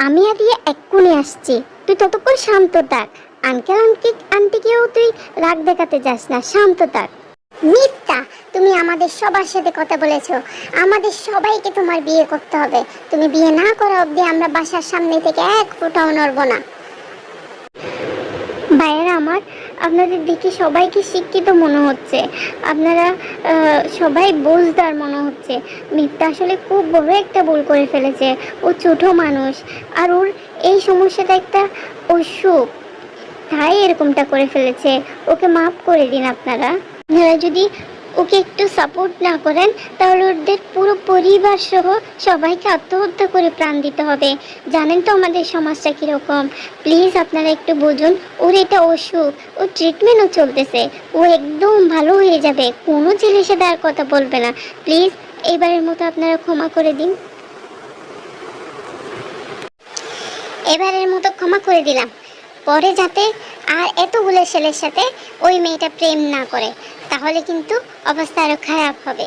আমি আর রিয়া এক্ষুনি আসছি, তুই ততক্ষণ শান্ত থাক। আন্টিকেও তুই রাগ দেখাতে যাস না, শান্ত থাক। মিথ্যা, তুমি আমাদের সবার সাথে কথা বলেছো, আমাদের সবাইকে তোমার বিয়ে করতে হবে। তুমি বিয়ে না করা অবধি আমরা বাসার সামনে থেকে এক ফোঁটাও নড়ব না। ভাইয়েরা আমার, আপনাদের দেখে সবাইকে শিক্ষিত মনে হচ্ছে, আপনারা সবাই বুঝদার মনে হচ্ছে। মিথ্যা আসলে খুব বড় একটা ভুল করে ফেলেছে। ও ছোট মানুষ, আর ওর এই সমস্যাটা একটা অসুখ, তাই এরকমটা করে ফেলেছে। ওকে মাফ করে দিন আপনারা। আপনারা যদি ওকে একটু সাপোর্ট না করেন তাহলে ওদের পুরো পরিবার সহ সবাইকে আত্মহত্যা করে প্রাণ দিতে হবে। জানেন তো আমাদের সমাজটা কীরকম। প্লিজ আপনারা একটু বুঝুন, ওর এটা অসুখ, ও ট্রিটমেন্টও চলতেছে, ও একদম ভালো হয়ে যাবে, কোনো ছেলের সাথে আর কথা বলবে না। প্লিজ এবারের মতো আপনারা ক্ষমা করে দিন। এবারের মতো ক্ষমা করে দিলাম, পরে যাতে আর এতগুলো ছেলের সাথে ওই মেয়েটা প্রেম না করে, তাহলে কিন্তু অবস্থা আরো খারাপ হবে।